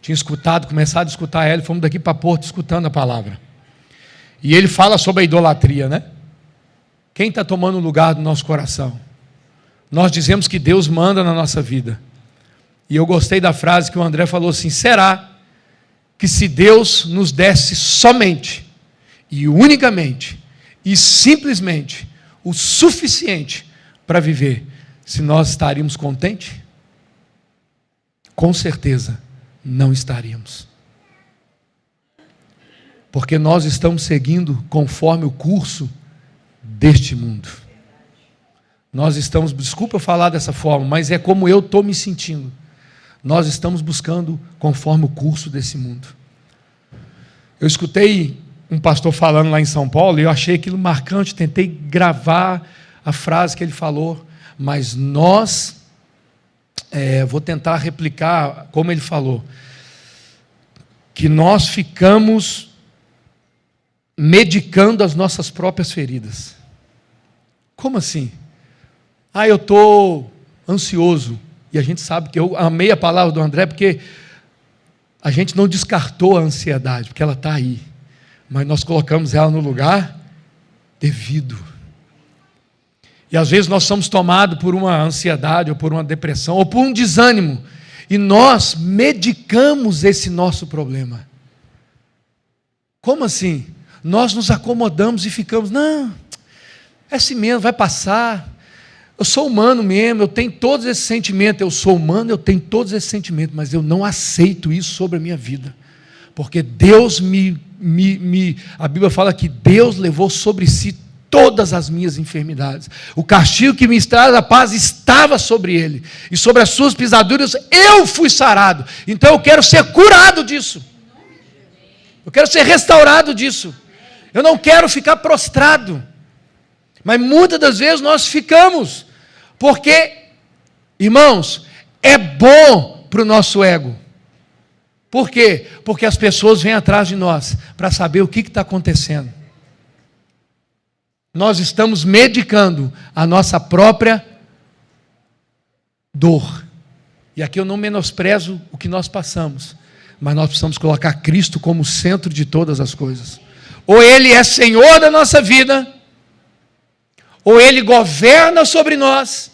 tinha começado a escutar ela, e fomos daqui para Porto escutando a palavra. E ele fala sobre a idolatria, né? Quem está tomando o lugar do nosso coração? Nós dizemos que Deus manda na nossa vida. E eu gostei da frase que o André falou assim: será que se Deus nos desse somente, e unicamente, e simplesmente, o suficiente para viver, se nós estaríamos contentes? Com certeza, não estaríamos. Porque nós estamos seguindo conforme o curso deste mundo. Nós estamos, desculpa eu falar dessa forma, mas é como eu estou me sentindo. Nós estamos buscando conforme o curso desse mundo. Eu escutei um pastor falando lá em São Paulo, e eu achei aquilo marcante, tentei gravar a frase que ele falou, mas nós, vou tentar replicar como ele falou, que nós ficamos medicando as nossas próprias feridas. Como assim? Eu estou ansioso. E a gente sabe que eu amei a palavra do André, porque a gente não descartou a ansiedade, porque ela está aí. Mas nós colocamos ela no lugar devido. E às vezes nós somos tomados por uma ansiedade, ou por uma depressão, ou por um desânimo. E nós medicamos esse nosso problema. Como assim? Nós nos acomodamos e ficamos, não, é assim mesmo, vai passar. Eu sou humano mesmo, eu tenho todos esses sentimentos. Eu sou humano, eu tenho todos esses sentimentos, mas eu não aceito isso sobre a minha vida. Porque Deus a Bíblia fala que Deus levou sobre si todas as minhas enfermidades. O castigo que me traz a paz estava sobre ele. E sobre as suas pisaduras eu fui sarado. Então eu quero ser curado disso. Eu quero ser restaurado disso. Eu não quero ficar prostrado. Mas muitas das vezes nós ficamos. Porque, irmãos, é bom para o nosso ego. Por quê? Porque as pessoas vêm atrás de nós para saber o que está acontecendo. Nós estamos medicando a nossa própria dor. E aqui eu não menosprezo o que nós passamos, mas nós precisamos colocar Cristo como centro de todas as coisas. Ou Ele é Senhor da nossa vida, ou Ele governa sobre nós,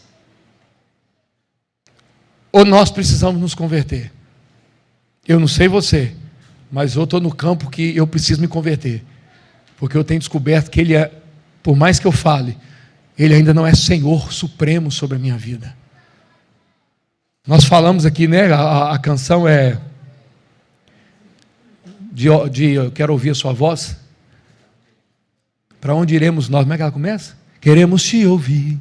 ou nós precisamos nos converter. Eu não sei você, mas eu estou no campo que eu preciso me converter, porque eu tenho descoberto que Ele é, por mais que eu fale, Ele ainda não é Senhor supremo sobre a minha vida. Nós falamos aqui, né, a canção é eu quero ouvir a sua voz. Para onde iremos nós? Como é que ela começa? Queremos te ouvir,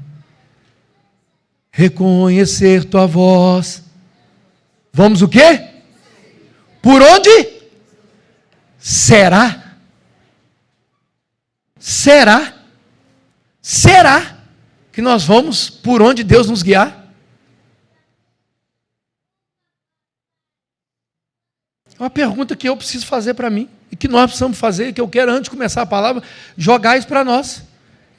reconhecer tua voz. Vamos o quê? Por onde? Será? Será que nós vamos por onde Deus nos guiar? É uma pergunta que eu preciso fazer para mim, e que nós precisamos fazer, que eu quero, antes de começar a palavra, jogar isso para nós.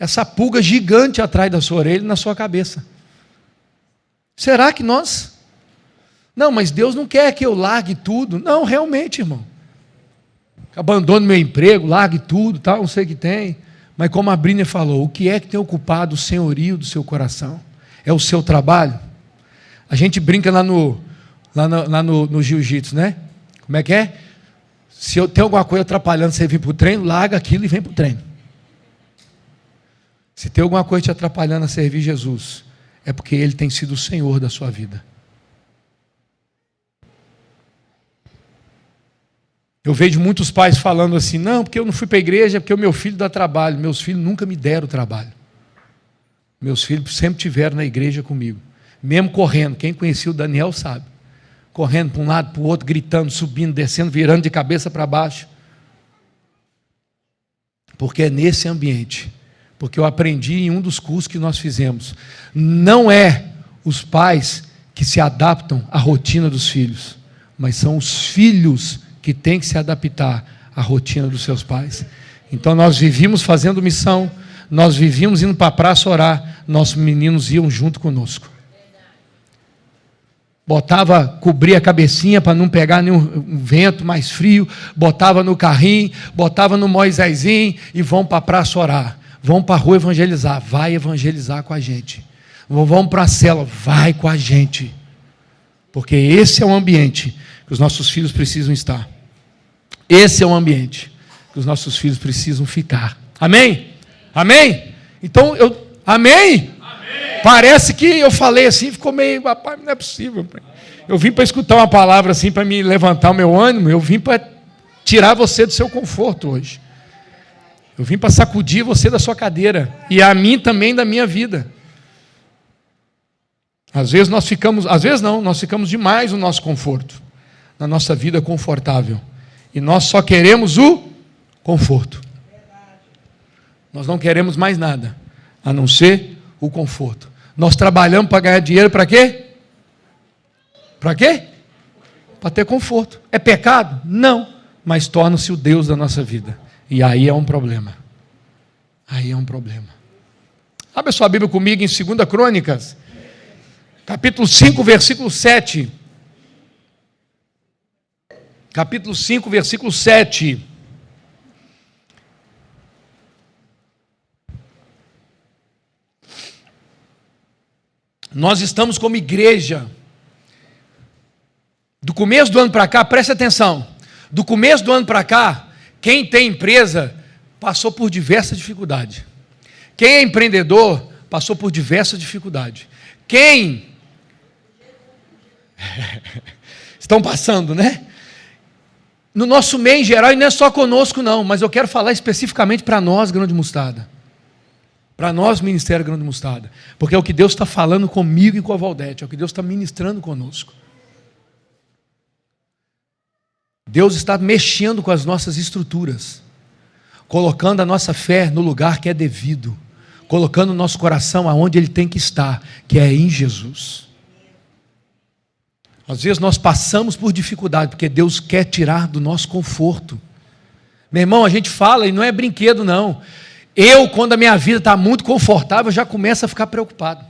Essa pulga gigante atrás da sua orelha e na sua cabeça. Será que nós? Não, mas Deus não quer que eu largue tudo. Não, realmente, irmão. Abandone meu emprego, largue tudo, tal, não sei o que tem. Mas como a Brina falou, o que é que tem ocupado o senhorio do seu coração? É o seu trabalho? A gente brinca lá no jiu-jitsu, né? Como é que é? Se eu tenho alguma coisa atrapalhando você vir para o treino, larga aquilo e vem para o treino. Se tem alguma coisa te atrapalhando a servir Jesus, é porque Ele tem sido o Senhor da sua vida. Eu vejo muitos pais falando assim, não, porque eu não fui para a igreja, porque o meu filho dá trabalho. Meus filhos nunca me deram trabalho. Meus filhos sempre estiveram na igreja comigo. Mesmo correndo, quem conhecia o Daniel sabe. Correndo para um lado, para o outro, gritando, subindo, descendo, virando de cabeça para baixo. Porque é nesse ambiente. Porque eu aprendi em um dos cursos que nós fizemos. Não é os pais que se adaptam à rotina dos filhos, mas são os filhos que têm que se adaptar à rotina dos seus pais. Então nós vivíamos fazendo missão, nós vivíamos indo para a praça orar, nossos meninos iam junto conosco. Botava, cobria a cabecinha para não pegar nenhum vento mais frio, botava no carrinho, botava no Moisésinho e vão para a praça orar. Vão para a rua evangelizar, vai evangelizar com a gente. Vão para a cela, vai com a gente. Porque esse é o ambiente que os nossos filhos precisam estar. Esse é o ambiente que os nossos filhos precisam ficar. Amém? Amém? Então, amém? Parece que eu falei assim, ficou meio, papai, não é possível. Pai. Eu vim para escutar uma palavra assim, para me levantar o meu ânimo, eu vim para tirar você do seu conforto hoje. Eu vim para sacudir você da sua cadeira, e a mim também da minha vida. Às vezes nós ficamos demais no nosso conforto, na nossa vida confortável. E nós só queremos o conforto. Nós não queremos mais nada, a não ser o conforto. Nós trabalhamos para ganhar dinheiro para quê? Para quê? Para ter conforto. É pecado? Não. Mas torna-se o Deus da nossa vida. E aí é um problema. Aí é um problema. Abre a sua Bíblia comigo em 2 Crônicas, capítulo 5, versículo 7. Capítulo 5, versículo 7. Nós estamos como igreja, do começo do ano para cá, preste atenção, do começo do ano para cá, quem tem empresa passou por diversas dificuldades. Quem é empreendedor passou por diversas dificuldades. Quem estão passando, né? No nosso meio em geral, e não é só conosco não, mas eu quero falar especificamente para nós, Grão de Mostarda. Para nós, Ministério Grão de Mostarda. Porque é o que Deus está falando comigo e com a Valdete, é o que Deus está ministrando conosco. Deus está mexendo com as nossas estruturas, colocando a nossa fé no lugar que é devido, colocando o nosso coração aonde ele tem que estar, que é em Jesus. Às vezes nós passamos por dificuldade, porque Deus quer tirar do nosso conforto. Meu irmão, a gente fala, e não é brinquedo não. Eu, quando a minha vida está muito confortável, já começo a ficar preocupado.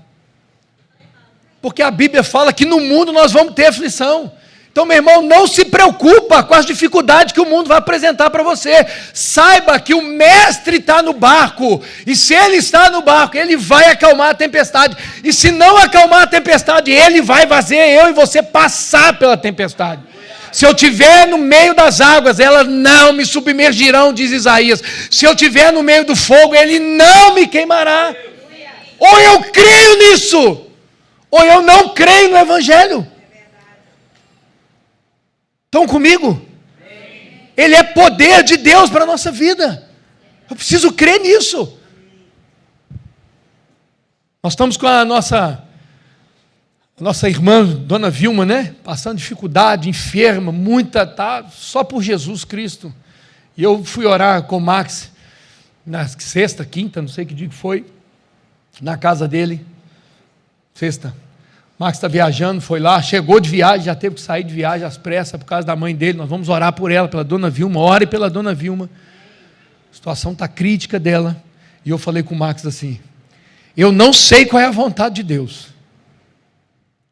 Porque a Bíblia fala que no mundo nós vamos ter aflição. Então, meu irmão, não se preocupa com as dificuldades que o mundo vai apresentar para você. Saiba que o mestre está no barco. E se ele está no barco, ele vai acalmar a tempestade. E se não acalmar a tempestade, ele vai fazer eu e você passar pela tempestade. Se eu estiver no meio das águas, elas não me submergirão, diz Isaías. Se eu estiver no meio do fogo, ele não me queimará. Ou eu creio nisso, ou eu não creio no Evangelho. Estão comigo? Ele é poder de Deus para a nossa vida. Eu preciso crer nisso. Nós estamos com a nossa irmã, Dona Vilma, né? Passando dificuldade, enferma, muita, tá? Só por Jesus Cristo. E eu fui orar com o Max, na sexta, quinta, não sei que dia que foi, na casa dele. Sexta. Max está viajando, foi lá, chegou de viagem, já teve que sair de viagem às pressas por causa da mãe dele. Nós vamos orar por ela, pela Dona Vilma. Ore pela Dona Vilma. A situação está crítica dela. E eu falei com o Max assim: eu não sei qual é a vontade de Deus,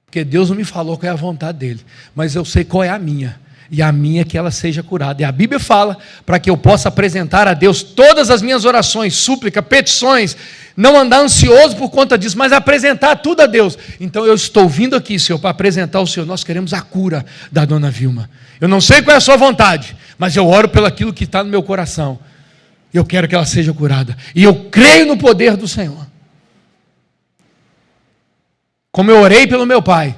porque Deus não me falou qual é a vontade dele, mas eu sei qual é a minha, e a minha é que ela seja curada. E a Bíblia fala para que eu possa apresentar a Deus todas as minhas orações, súplica, petições, não andar ansioso por conta disso, mas apresentar tudo a Deus. Então eu estou vindo aqui, Senhor, para apresentar ao Senhor. Nós queremos a cura da Dona Vilma. Eu não sei qual é a sua vontade, mas eu oro pelo aquilo que está no meu coração. Eu quero que ela seja curada, e eu creio no poder do Senhor. Como eu orei pelo meu pai,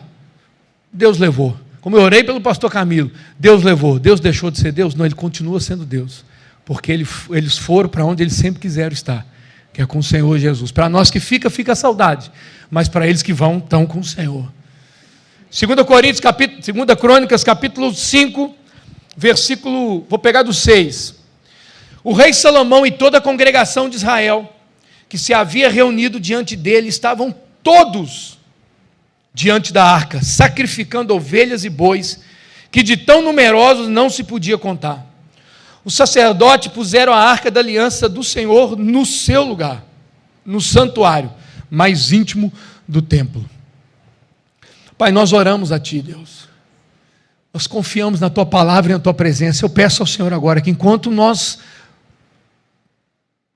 Deus levou. Como eu orei pelo pastor Camilo, Deus levou. Deus deixou de ser Deus? Não, ele continua sendo Deus, porque eles foram para onde eles sempre quiseram estar, que é com o Senhor Jesus. Para nós que fica a saudade, mas para eles que vão, estão com o Senhor. 2 Crônicas, capítulo 5, versículo, vou pegar do 6. O rei Salomão e toda a congregação de Israel, que se havia reunido diante dele, estavam todos diante da arca, sacrificando ovelhas e bois, que de tão numerosos não se podia contar. Os sacerdotes puseram a arca da aliança do Senhor no seu lugar, no santuário mais íntimo do templo. Pai, nós oramos a Ti, Deus. Nós confiamos na Tua palavra e na Tua presença. Eu peço ao Senhor agora que enquanto nós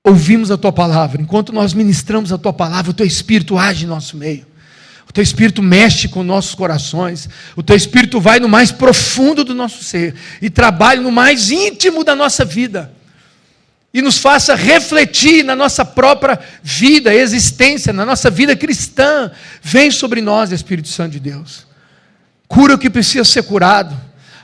ouvimos a Tua palavra, enquanto nós ministramos a Tua palavra, o Teu Espírito age em nosso meio. O Teu Espírito mexe com nossos corações. O Teu Espírito vai no mais profundo do nosso ser e trabalha no mais íntimo da nossa vida. E nos faça refletir na nossa própria vida, existência, na nossa vida cristã. Vem sobre nós, Espírito Santo de Deus. Cura o que precisa ser curado.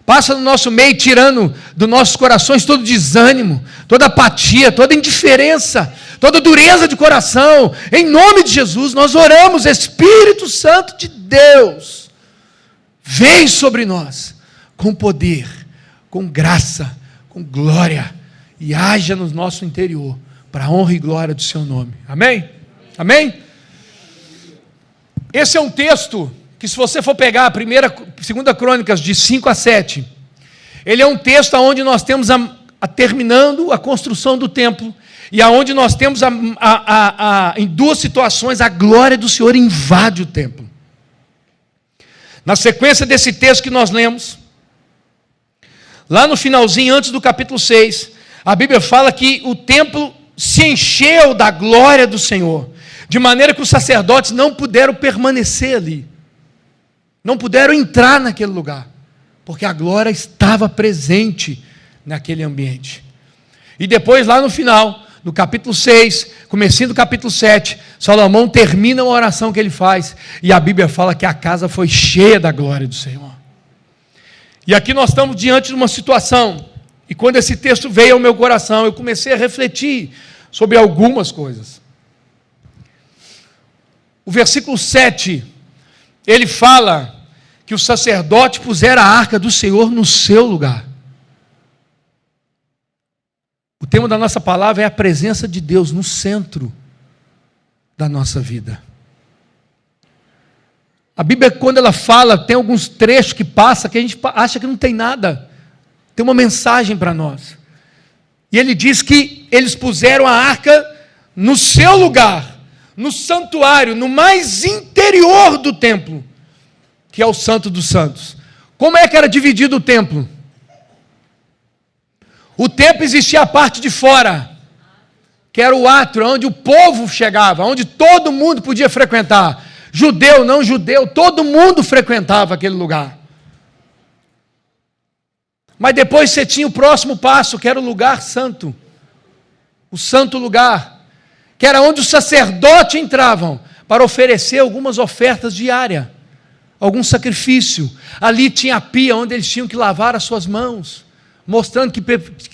Passa no nosso meio, tirando dos nossos corações todo desânimo, toda apatia, toda indiferença, toda dureza de coração. Em nome de Jesus, nós oramos, Espírito Santo de Deus. Vem sobre nós, com poder, com graça, com glória, e haja no nosso interior, para a honra e glória do Seu nome. Amém? Amém? Esse é um texto que, se você for pegar a 2 Crônicas de 5 a 7, ele é um texto onde nós temos terminando a construção do templo, e aonde nós temos em duas situações a glória do Senhor invade o templo. Na sequência desse texto que nós lemos, lá no finalzinho, antes do capítulo 6, a Bíblia fala que o templo se encheu da glória do Senhor, de maneira que os sacerdotes não puderam permanecer ali, não puderam entrar naquele lugar, porque a glória estava presente naquele ambiente. E depois, lá no final, no capítulo 6, comecinho do capítulo 7, Salomão termina uma oração que ele faz, e a Bíblia fala que a casa foi cheia da glória do Senhor. E aqui nós estamos diante de uma situação, e quando esse texto veio ao meu coração, eu comecei a refletir sobre algumas coisas. O versículo 7, ele fala que o sacerdote pusera a arca do Senhor no seu lugar. O tema da nossa palavra é a presença de Deus no centro da nossa vida. A Bíblia, quando ela fala, tem alguns trechos que passa que a gente acha que não tem nada. Tem uma mensagem para nós. E ele diz que eles puseram a arca no seu lugar, no santuário, no mais interior do templo, que é o Santo dos Santos. Como é que era dividido o templo? O templo existia a parte de fora, que era o átrio, onde o povo chegava, onde todo mundo podia frequentar. Judeu, não judeu, todo mundo frequentava aquele lugar. Mas depois você tinha o próximo passo, que era o lugar santo. O santo lugar, que era onde os sacerdotes entravam para oferecer algumas ofertas diárias, algum sacrifício. Ali tinha a pia onde eles tinham que lavar as suas mãos, mostrando que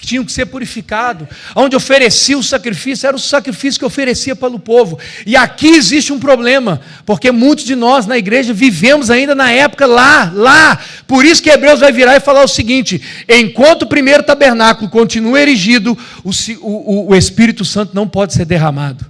tinham que ser purificados. Onde oferecia o sacrifício, era o sacrifício que oferecia para o povo. E aqui existe um problema, porque muitos de nós na igreja vivemos ainda na época lá. Por isso que Hebreus vai virar e falar o seguinte: enquanto o primeiro tabernáculo continua erigido, o Espírito Santo não pode ser derramado.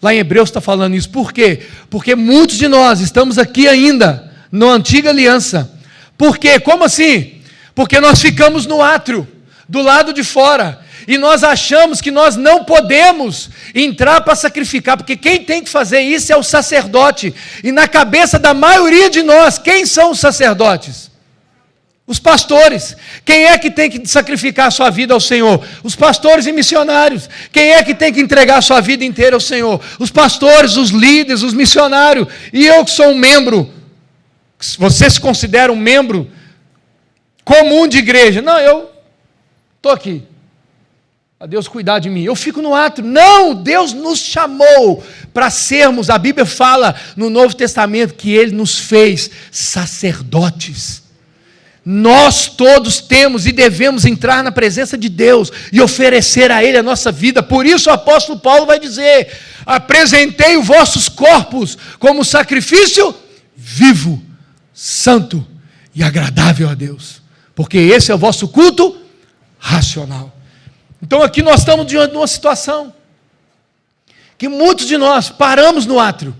Lá em Hebreus está falando isso. Por quê? Porque muitos de nós estamos aqui ainda, na antiga aliança. Por quê? Como assim? Porque nós ficamos no átrio, do lado de fora, e nós achamos que nós não podemos entrar para sacrificar, porque quem tem que fazer isso é o sacerdote. E na cabeça da maioria de nós, quem são os sacerdotes? Os pastores. Quem é que tem que sacrificar a sua vida ao Senhor? Os pastores e missionários. Quem é que tem que entregar a sua vida inteira ao Senhor? Os pastores, os líderes, os missionários. E eu que sou um membro, você se considera um membro comum de igreja? Não, eu estou aqui, a Deus cuidar de mim, eu fico no átrio. Não, Deus nos chamou para sermos, a Bíblia fala no Novo Testamento que Ele nos fez sacerdotes. Nós todos temos e devemos entrar na presença de Deus e oferecer a Ele a nossa vida. Por isso o apóstolo Paulo vai dizer: apresentei os vossos corpos como sacrifício vivo, santo e agradável a Deus, porque esse é o vosso culto racional. Então aqui nós estamos diante de uma situação que muitos de nós paramos no átrio,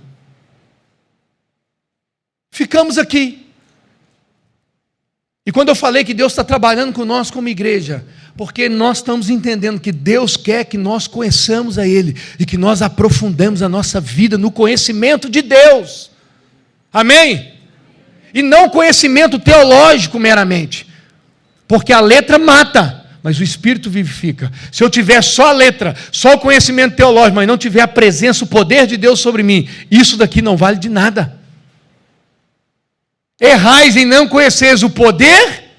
ficamos aqui. E quando eu falei que Deus está trabalhando com nós como igreja, porque nós estamos entendendo que Deus quer que nós conheçamos a Ele e que nós aprofundemos a nossa vida no conhecimento de Deus. Amém? E não conhecimento teológico meramente. Porque a letra mata, mas o Espírito vivifica. Se eu tiver só a letra, só o conhecimento teológico, mas não tiver a presença, o poder de Deus sobre mim, isso daqui não vale de nada. Errais em não conheceres o poder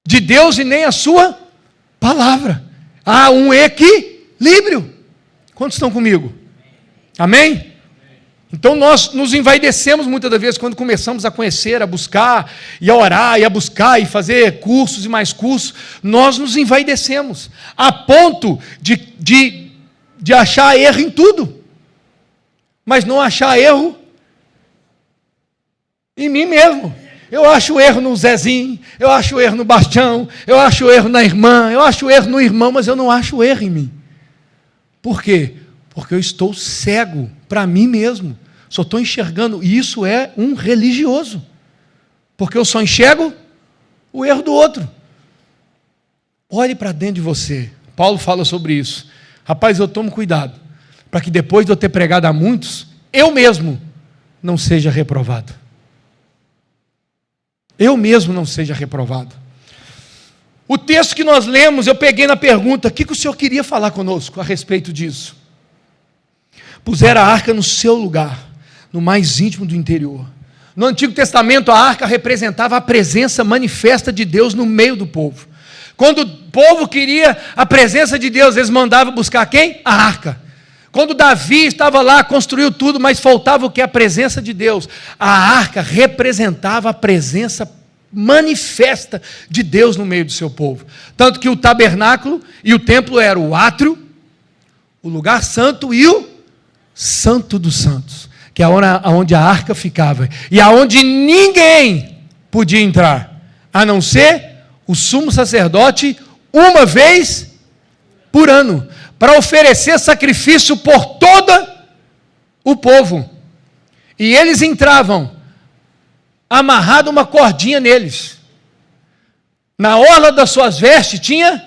de Deus e nem a sua palavra. Há um equilíbrio. Quantos estão comigo? Amém? Então nós nos envaidecemos muitas das vezes quando começamos a conhecer, a buscar, e a orar, e a buscar, e fazer cursos e mais cursos. Nós nos envaidecemos, a ponto de achar erro em tudo, mas não achar erro em mim mesmo. Eu acho erro no Zezinho, eu acho erro no Bastião, eu acho erro na irmã, eu acho erro no irmão, mas eu não acho erro em mim. Por quê? Porque eu estou cego para mim mesmo. Só estou enxergando, e isso é um religioso. Porque eu só enxergo o erro do outro. Olhe para dentro de você. Paulo fala sobre isso. Rapaz, eu tomo cuidado, para que depois de eu ter pregado a muitos, eu mesmo não seja reprovado. Eu mesmo não seja reprovado. O texto que nós lemos, eu peguei na pergunta, o que o Senhor queria falar conosco a respeito disso? Puseram a arca no seu lugar, no mais íntimo do interior. No Antigo Testamento, a arca representava a presença manifesta de Deus no meio do povo. Quando o povo queria a presença de Deus, eles mandavam buscar quem? A arca. Quando Davi estava lá, construiu tudo, mas faltava o que? A presença de Deus. A arca representava a presença manifesta de Deus no meio do seu povo. Tanto que o tabernáculo e o templo eram o átrio, o lugar santo e o Santo dos Santos, que é onde a arca ficava, e aonde ninguém podia entrar, a não ser o sumo sacerdote, uma vez por ano, para oferecer sacrifício por todo o povo. E eles entravam, amarrado uma cordinha neles. Na orla das suas vestes tinha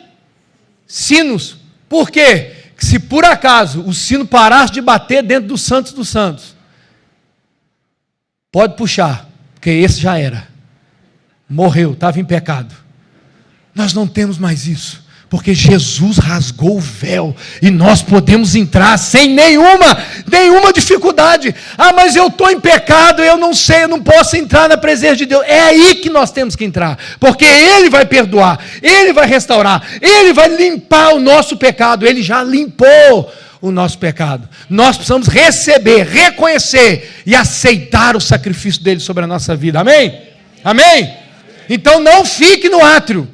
sinos. Por quê? Que se por acaso o sino parasse de bater dentro do Santos dos Santos, pode puxar, porque esse já era. Morreu, estava em pecado. Nós não temos mais isso, porque Jesus rasgou o véu, e nós podemos entrar sem nenhuma dificuldade. Ah, mas eu estou em pecado, eu não sei, eu não posso entrar na presença de Deus. É aí que nós temos que entrar, porque Ele vai perdoar, Ele vai restaurar, Ele vai limpar o nosso pecado. Ele já limpou o nosso pecado. Nós precisamos receber, reconhecer e aceitar o sacrifício dele sobre a nossa vida. Amém? Amém? Então não fique no átrio.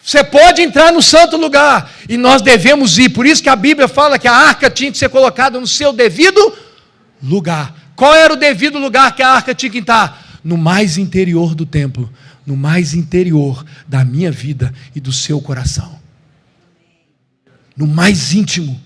Você pode entrar no santo lugar, e nós devemos ir. Por isso que a Bíblia fala que a arca tinha que ser colocada no seu devido lugar. Qual era o devido lugar que a arca tinha que estar? No mais interior do templo, no mais interior da minha vida e do seu coração. No mais íntimo.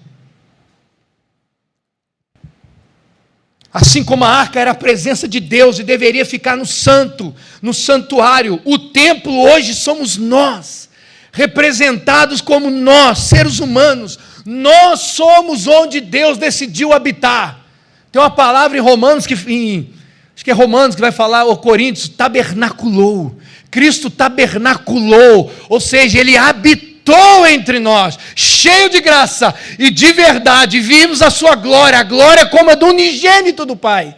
Assim como a arca era a presença de Deus e deveria ficar no santo, no santuário, o templo hoje somos nós, representados como nós, seres humanos. Nós somos onde Deus decidiu habitar. Tem uma palavra em Romanos, acho que é Romanos que vai falar, ou Coríntios, tabernaculou. Cristo tabernaculou, ou seja, Ele habitou entre nós, cheio de graça e de verdade. Vimos a sua glória, a glória como a do unigênito do Pai.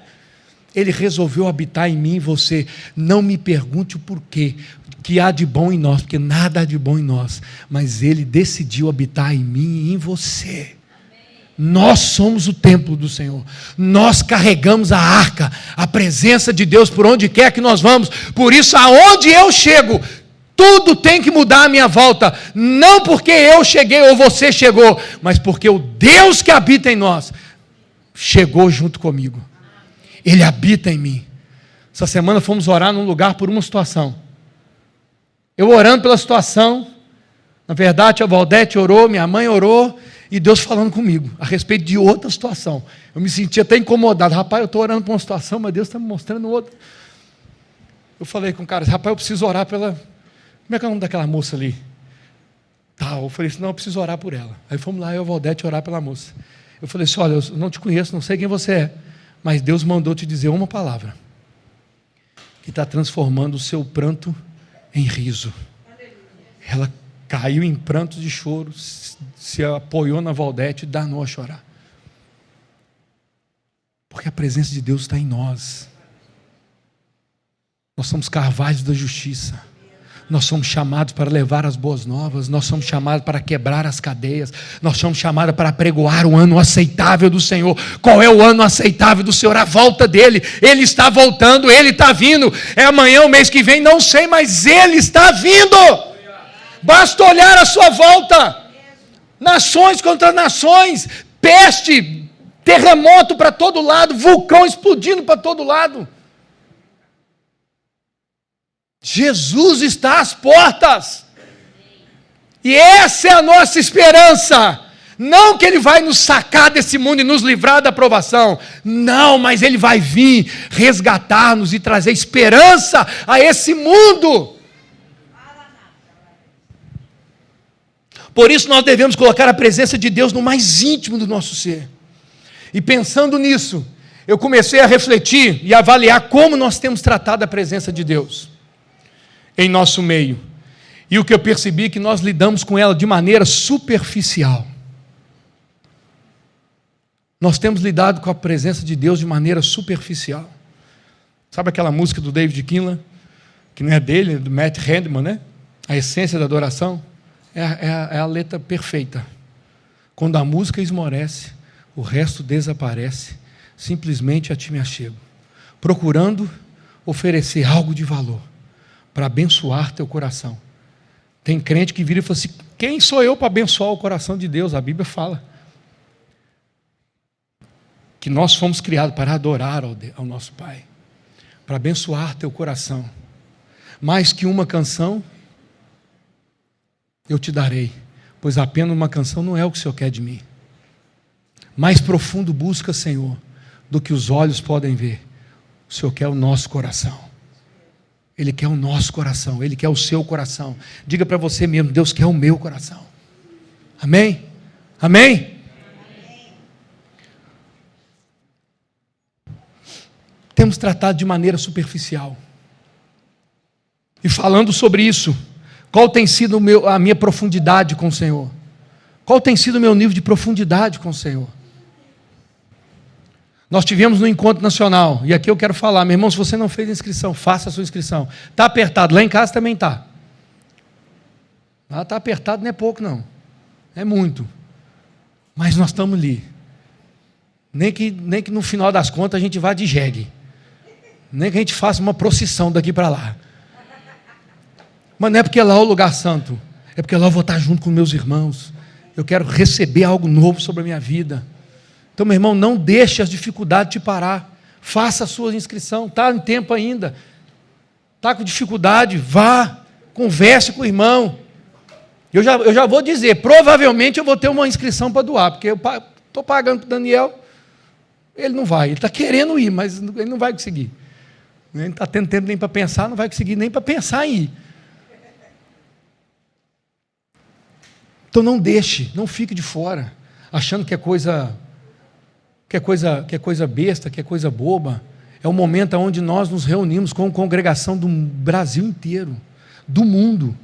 Ele resolveu habitar em mim e você. Não me pergunte o porquê, que há de bom em nós, porque nada há de bom em nós, mas Ele decidiu habitar em mim e em você. Nós somos o templo do Senhor, nós carregamos a arca, a presença de Deus por onde quer que nós vamos. Por isso, aonde eu chego, tudo tem que mudar à minha volta, não porque eu cheguei ou você chegou, mas porque o Deus que habita em nós chegou junto comigo. Ele habita em mim. Essa semana fomos orar num lugar por uma situação. Eu orando pela situação, na verdade a Valdete orou, minha mãe orou, e Deus falando comigo a respeito de outra situação. Eu me senti até incomodado. Rapaz, eu estou orando por uma situação, mas Deus está me mostrando outra. Eu falei com o cara, rapaz, eu preciso orar pela... Como é que é o nome daquela moça ali? Eu falei assim, não, eu preciso orar por ela. Aí fomos lá, eu e a Valdete orar pela moça. Eu falei assim, olha, eu não te conheço, não sei quem você é, Mas Deus mandou te dizer uma palavra, que está transformando o seu pranto em riso. Ela caiu em prantos de choro, se apoiou na Valdete e danou a chorar. Porque a presença de Deus está em nós. Nós somos carvalhos da justiça. Nós somos chamados para levar as boas novas. Nós somos chamados para quebrar as cadeias. Nós somos chamados para pregoar o ano aceitável do Senhor. Qual é o ano aceitável do Senhor? A volta dele. Ele está voltando, ele está vindo. É amanhã, o mês que vem, não sei, mas ele está vindo. Basta olhar a sua volta. Nações contra nações, peste, terremoto para todo lado, vulcão explodindo para todo lado. Jesus está às portas. E essa é a nossa esperança. Não que Ele vai nos sacar desse mundo e nos livrar da provação. Não, mas Ele vai vir resgatar-nos e trazer esperança a esse mundo. Por isso nós devemos colocar a presença de Deus no mais íntimo do nosso ser. E pensando nisso, eu comecei a refletir e avaliar como nós temos tratado a presença de Deus em nosso meio. E o que eu percebi é que nós lidamos com ela de maneira superficial. Nós temos lidado com a presença de Deus de maneira superficial. Sabe aquela música do David Kinlan, que não é dele, é do Matt Redman, né? A essência da adoração é a letra perfeita. Quando a música esmorece, o resto desaparece, simplesmente a ti me achego, procurando oferecer algo de valor para abençoar teu coração. Tem crente que vira e fala assim: quem sou eu para abençoar o coração de Deus? A Bíblia fala que nós fomos criados para adorar ao nosso Pai, para abençoar teu coração. Mais que uma canção eu te darei, pois apenas uma canção não é o que o Senhor quer de mim. Mais profundo busca, Senhor, do que os olhos podem ver. O Senhor quer o nosso coração. Ele quer o nosso coração, Ele quer o seu coração. Diga para você mesmo: Deus quer o meu coração. Amém? Amém? Temos tratado de maneira superficial. E falando sobre isso, qual tem sido a minha profundidade com o Senhor? Qual tem sido o meu nível de profundidade com o Senhor? Nós tivemos no encontro nacional, e aqui eu quero falar, meu irmão, se você não fez inscrição, faça a sua inscrição. Está apertado, lá em casa também está. Está apertado, não é pouco não, é muito. Mas nós estamos ali. Nem que no final das contas a gente vá de jegue. Nem que a gente faça uma procissão daqui para lá. Mas não é porque lá é o lugar santo, é porque lá eu vou estar junto com meus irmãos. Eu quero receber algo novo sobre a minha vida. Então, meu irmão, não deixe as dificuldades te parar. Faça a sua inscrição, está em tempo ainda. Está com dificuldade, vá, converse com o irmão. Eu já vou dizer, provavelmente eu vou ter uma inscrição para doar, porque eu estou pagando para o Daniel, ele não vai, ele está querendo ir, mas ele não vai conseguir. Ele não está tendo tempo nem para pensar, não vai conseguir nem para pensar em ir. Então não deixe, não fique de fora, achando que é coisa besta, que é coisa boba. É o momento onde nós nos reunimos com a congregação do Brasil inteiro, do mundo.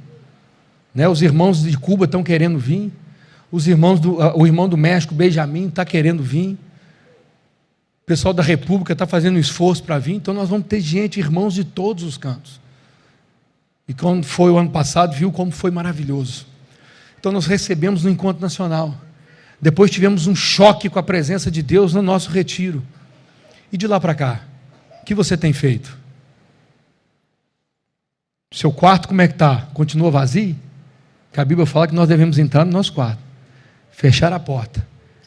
Né? Os irmãos de Cuba estão querendo vir, o irmão do México, Benjamin, está querendo vir, o pessoal da República está fazendo um esforço para vir, então nós vamos ter gente, irmãos de todos os cantos. E quando foi o ano passado, viu como foi maravilhoso. Então nós recebemos no encontro nacional. Depois tivemos um choque com a presença de Deus no nosso retiro. E de lá para cá, o que você tem feito? Seu quarto como é que está? Continua vazio? Que a Bíblia fala que nós devemos entrar no nosso quarto, fechar a porta,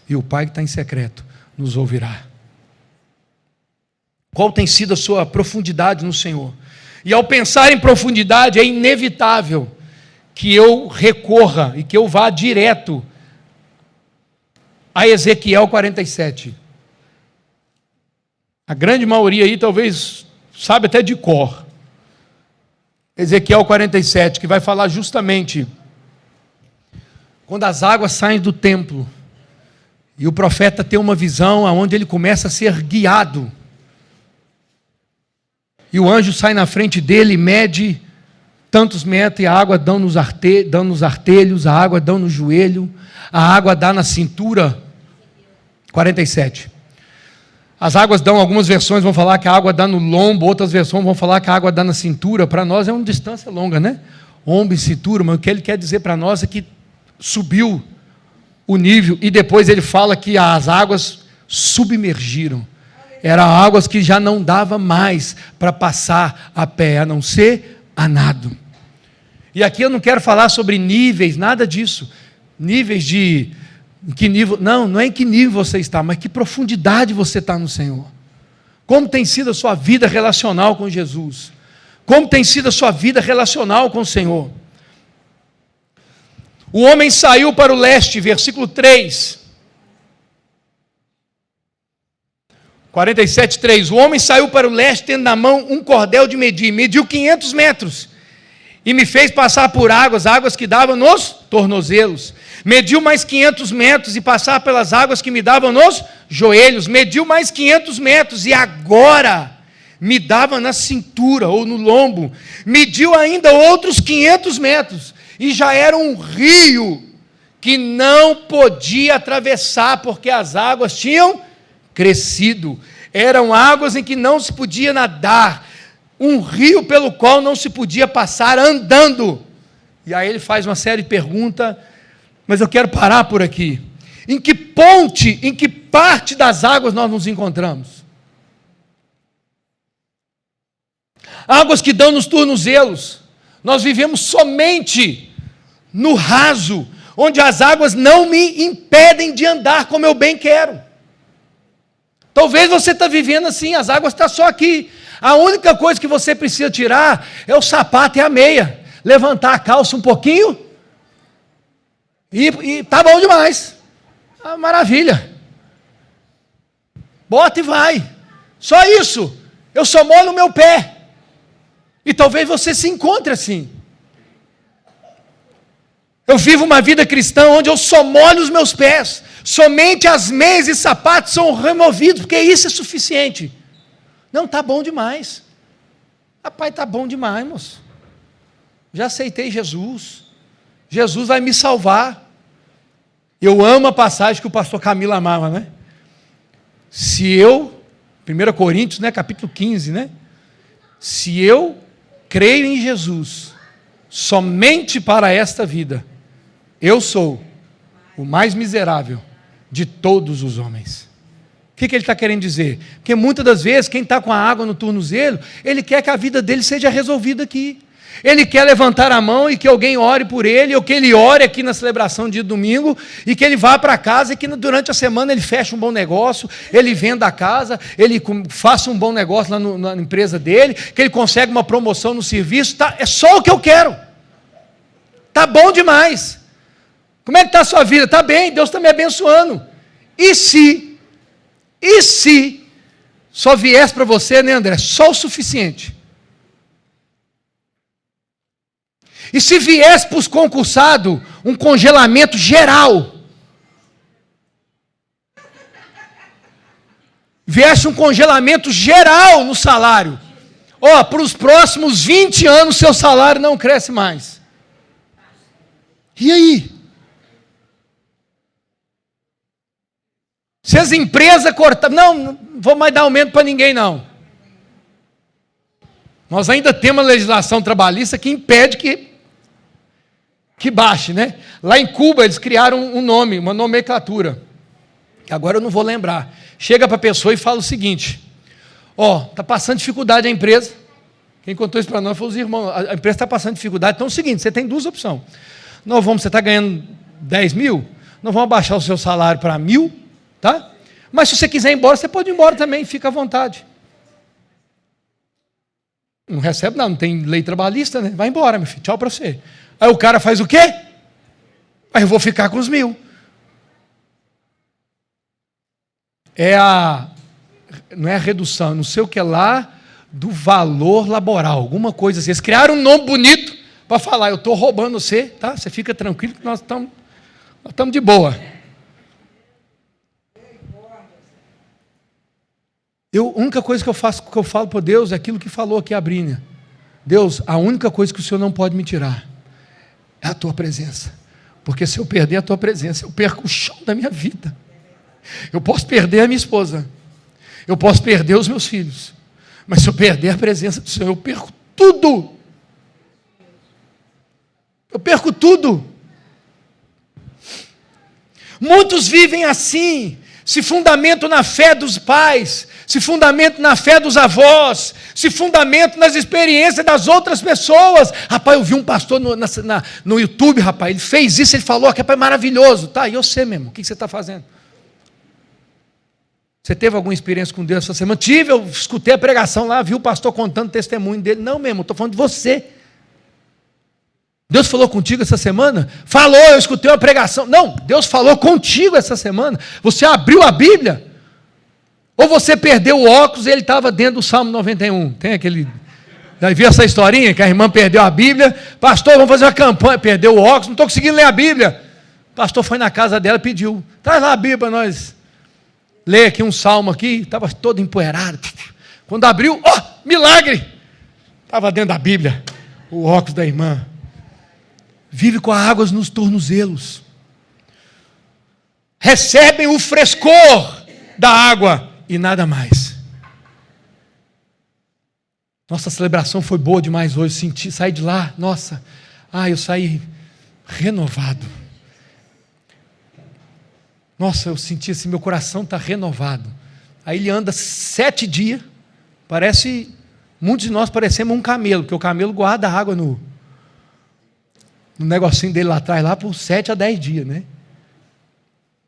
e o Pai que está em secreto nos ouvirá. Qual tem sido a sua profundidade no Senhor? E ao pensar em profundidade, é inevitável que eu recorra e que eu vá direto a Ezequiel 47. A grande maioria aí talvez sabe até de cor. Ezequiel 47, que vai falar justamente quando as águas saem do templo E o profeta tem uma visão onde ele começa a ser guiado. E o anjo sai na frente dele, mede tantos metros, e a água dá nos artelhos, a água dá no joelho, a água dá na cintura. 47. As águas dão, algumas versões vão falar que a água dá no lombo, outras versões vão falar que a água dá na cintura. Para nós é uma distância longa, né? Ombro e cintura, mas o que ele quer dizer para nós é que subiu o nível, e depois ele fala que as águas submergiram. Eram águas que já não dava mais para passar a pé, a não ser a nado. E aqui eu não quero falar sobre níveis, nada disso. Níveis de que nível, não é em que nível você está, mas que profundidade você está no Senhor. Como tem sido a sua vida relacional com Jesus? Como tem sido a sua vida relacional com o Senhor? O homem saiu para o leste, versículo 3. 47:3. O homem saiu para o leste, tendo na mão um cordel de medir. Mediu 500 metros. E me fez passar por águas que davam nos tornozelos. Mediu mais 500 metros e passar pelas águas que me davam nos joelhos. Mediu mais 500 metros e agora me dava na cintura ou no lombo. Mediu ainda outros 500 metros e já era um rio que não podia atravessar porque as águas tinham crescido. Eram águas em que não se podia nadar. Um rio pelo qual não se podia passar andando. E aí ele faz uma série de perguntas, mas eu quero parar por aqui. Em que ponte, em que parte das águas nós nos encontramos? Águas que dão nos tornozelos. Nós vivemos somente no raso, onde as águas não me impedem de andar como eu bem quero. Talvez você está vivendo assim, as águas estão só aqui. A única coisa que você precisa tirar é o sapato e a meia. Levantar a calça um pouquinho e tá bom demais. Ah, maravilha. Bota e vai. Só isso. Eu só molho o meu pé. E talvez você se encontre assim. Eu vivo uma vida cristã onde eu só molho os meus pés. Somente as meias e sapatos são removidos, porque isso é suficiente. Não, está bom demais. Rapaz, está bom demais, moço. Já aceitei Jesus. Jesus vai me salvar. Eu amo a passagem que o pastor Camilo amava, né? Se eu, 1 Coríntios, né, capítulo 15, né? Se eu creio em Jesus, somente para esta vida, eu sou o mais miserável de todos os homens. O que ele está querendo dizer? Porque muitas das vezes, quem está com a água no tornozelo, ele quer que a vida dele seja resolvida aqui. Ele quer levantar a mão e que alguém ore por ele, ou que ele ore aqui na celebração de domingo, e que ele vá para casa e que durante a semana ele feche um bom negócio, ele venda a casa, ele faça um bom negócio lá na empresa dele, que ele consegue uma promoção no serviço. Tá, é só o que eu quero. Está bom demais. Como é que está a sua vida? Está bem, Deus está me abençoando. E se só viesse para você, né, André? Só o suficiente. E se viesse para os concursados um congelamento geral? Viesse um congelamento geral no salário. Ó, para os próximos 20 anos seu salário não cresce mais. E aí? Se as empresas cortarem, não vou mais dar aumento para ninguém não. Nós ainda temos uma legislação trabalhista que impede que baixe, né? Lá em Cuba eles criaram um nome, uma nomenclatura, que agora eu não vou lembrar. Chega para a pessoa e fala o seguinte: ó, está passando dificuldade a empresa. Quem contou isso para nós foi os irmãos. A empresa está passando dificuldade, então é o seguinte, você tem duas opções. Você está ganhando 10 mil, nós vamos abaixar o seu salário para 1.000, tá? Mas se você quiser ir embora, você pode ir embora também, fica à vontade. Não recebe nada, não tem lei trabalhista, né? Vai embora, meu filho, tchau para você. Aí o cara faz o quê? Aí eu vou ficar com os 1.000. Não é a redução, não sei o que lá, do valor laboral, alguma coisa assim. Eles criaram um nome bonito para falar, eu estou roubando você, tá? Você fica tranquilo que nós estamos de boa. A única coisa que eu faço, que eu falo para Deus, é aquilo que falou aqui a Brínia. Deus, a única coisa que o Senhor não pode me tirar é a tua presença. Porque se eu perder a tua presença, eu perco o chão da minha vida. Eu posso perder a minha esposa. Eu posso perder os meus filhos. Mas se eu perder a presença do Senhor, eu perco tudo. Eu perco tudo. Muitos vivem assim, se fundamentam na fé dos pais, se fundamentam na fé dos avós, se fundamentam nas experiências das outras pessoas. Rapaz, eu vi um pastor no YouTube, rapaz, ele fez isso, ele falou que é maravilhoso. Tá, e você mesmo, o que você está fazendo? Você teve alguma experiência com Deus essa semana? Tive, eu escutei a pregação lá, vi o pastor contando o testemunho dele. Não mesmo, estou falando de você. Deus falou contigo essa semana? Falou, eu escutei uma pregação. Não, Deus falou contigo essa semana. Você abriu a Bíblia? Ou você perdeu o óculos e ele estava dentro do Salmo 91? Tem aquele... Já viu essa historinha que a irmã perdeu a Bíblia? Pastor, vamos fazer uma campanha. Perdeu o óculos, não estou conseguindo ler a Bíblia. O pastor foi na casa dela e pediu. Traz lá a Bíblia para nós. Lê aqui um salmo aqui. Estava todo empoeirado. Quando abriu, milagre! Estava dentro da Bíblia. O óculos da irmã. Vive com águas nos tornozelos. Recebem o frescor da água e nada mais. Nossa celebração foi boa demais hoje. Saí de lá, nossa, eu saí renovado. Nossa, eu senti assim, meu coração está renovado. Aí ele anda 7 dias, muitos de nós parecemos um camelo, porque o camelo guarda água no negocinho dele lá atrás, lá por 7 a 10 dias, né?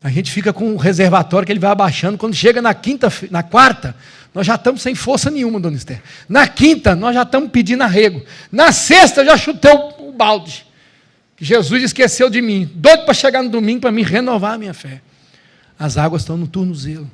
A gente fica com um reservatório que ele vai abaixando. Quando chega na quarta, nós já estamos sem força nenhuma, dona Esther. Na quinta, nós já estamos pedindo arrego. Na sexta, eu já chutei o balde. Jesus esqueceu de mim. Doido para chegar no domingo, para me renovar a minha fé. As águas estão no tornozelo.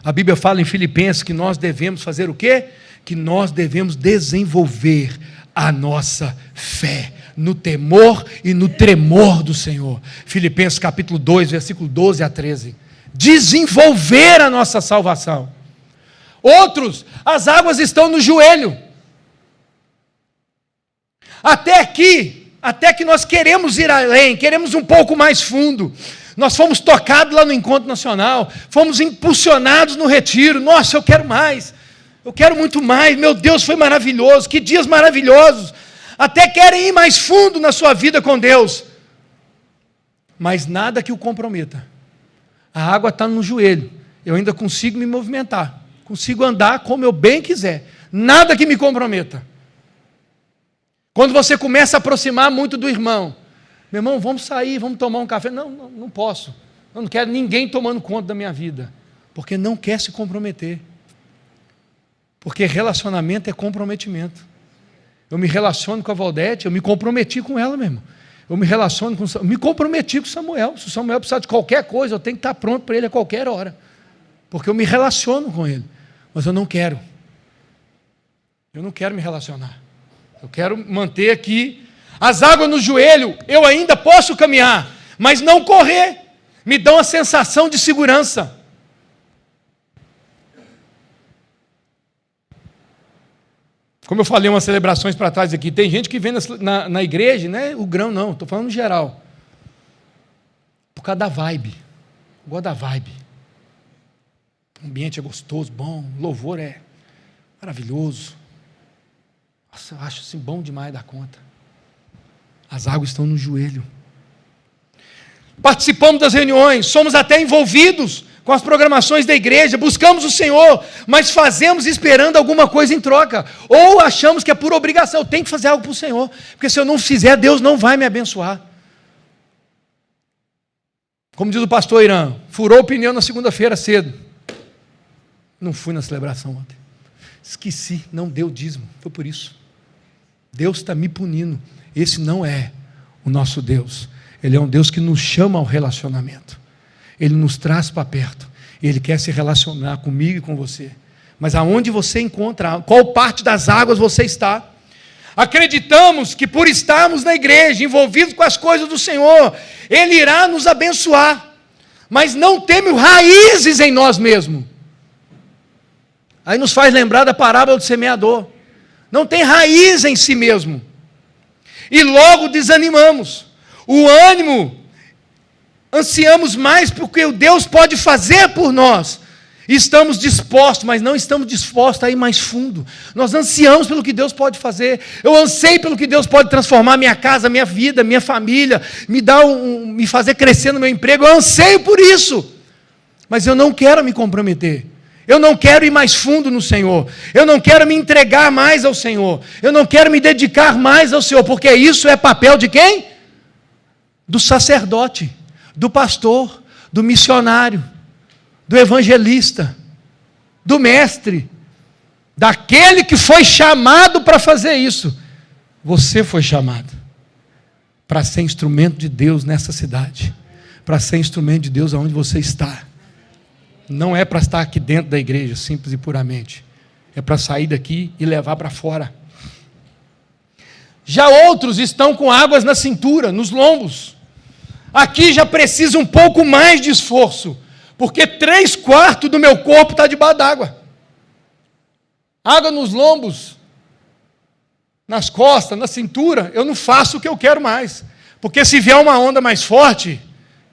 A Bíblia fala em Filipenses que nós devemos fazer o quê? Que nós devemos desenvolver a nossa fé no temor e no tremor do Senhor. Filipenses capítulo 2, versículo 12 a 13. Desenvolver a nossa salvação. Outros, as águas estão no joelho. Até aqui, até que nós queremos ir além, queremos um pouco mais fundo. Nós fomos tocados lá no Encontro Nacional, fomos impulsionados no retiro. Nossa, eu quero mais. Eu quero muito mais. Meu Deus, foi maravilhoso. Que dias maravilhosos. Até querem ir mais fundo na sua vida com Deus. Mas nada que o comprometa. A água está no joelho. Eu ainda consigo me movimentar. Consigo andar como eu bem quiser. Nada que me comprometa. Quando você começa a aproximar muito do irmão. Meu irmão, vamos sair, vamos tomar um café. Não posso. Eu não quero ninguém tomando conta da minha vida. Porque não quer se comprometer. Porque relacionamento é comprometimento. Eu me relaciono com a Valdete, eu me comprometi com ela mesmo. Eu me comprometi com o Samuel. Se o Samuel precisar de qualquer coisa, eu tenho que estar pronto para ele a qualquer hora. Porque eu me relaciono com ele. Mas eu não quero. Eu não quero me relacionar. Eu quero manter aqui as águas no joelho. Eu ainda posso caminhar, mas não correr. Me dão a sensação de segurança. Como eu falei umas celebrações para trás aqui, tem gente que vem na igreja, né? O grão não, estou falando no geral. Por causa da vibe. Eu gosto da vibe. O ambiente é gostoso, bom, o louvor é maravilhoso. Nossa, eu acho assim bom demais da conta. As águas estão no joelho. Participamos das reuniões, somos até envolvidos com as programações da igreja, buscamos o Senhor, mas fazemos esperando alguma coisa em troca, ou achamos que é por obrigação. Eu tenho que fazer algo para o Senhor, porque se eu não fizer, Deus não vai me abençoar. Como diz o pastor Irã, furou o pneu na segunda-feira cedo. Não fui na celebração ontem. Esqueci, não deu dízimo, foi por isso. Deus está me punindo. Esse não é o nosso Deus. Ele é um Deus que nos chama ao relacionamento. Ele nos traz para perto. Ele quer se relacionar comigo e com você. Mas aonde você encontra, qual parte das águas você está? Acreditamos que por estarmos na igreja, envolvidos com as coisas do Senhor, Ele irá nos abençoar. Mas não temos raízes em nós mesmos. Aí nos faz lembrar da parábola do semeador. Não tem raiz em si mesmo. E logo desanimamos. O ânimo, ansiamos mais porque o Deus pode fazer por nós. Estamos dispostos, mas não estamos dispostos a ir mais fundo. Nós ansiamos pelo que Deus pode fazer. Eu anseio pelo que Deus pode transformar minha casa, minha vida, minha família, me fazer crescer no meu emprego. Eu anseio por isso. Mas eu não quero me comprometer. Eu não quero ir mais fundo no Senhor. Eu não quero me entregar mais ao Senhor. Eu não quero me dedicar mais ao Senhor, porque isso é papel de quem? Do sacerdote, do pastor, do missionário, do evangelista, do mestre, daquele que foi chamado para fazer isso. Você foi chamado para ser instrumento de Deus nessa cidade, para ser instrumento de Deus aonde você está. Não é para estar aqui dentro da igreja, simples e puramente. É para sair daqui e levar para fora. Já outros estão com águas na cintura, nos lombos. Aqui já precisa um pouco mais de esforço, porque 3/4 do meu corpo está debaixo d'água. Água nos lombos, nas costas, na cintura, eu não faço o que eu quero mais. Porque se vier uma onda mais forte,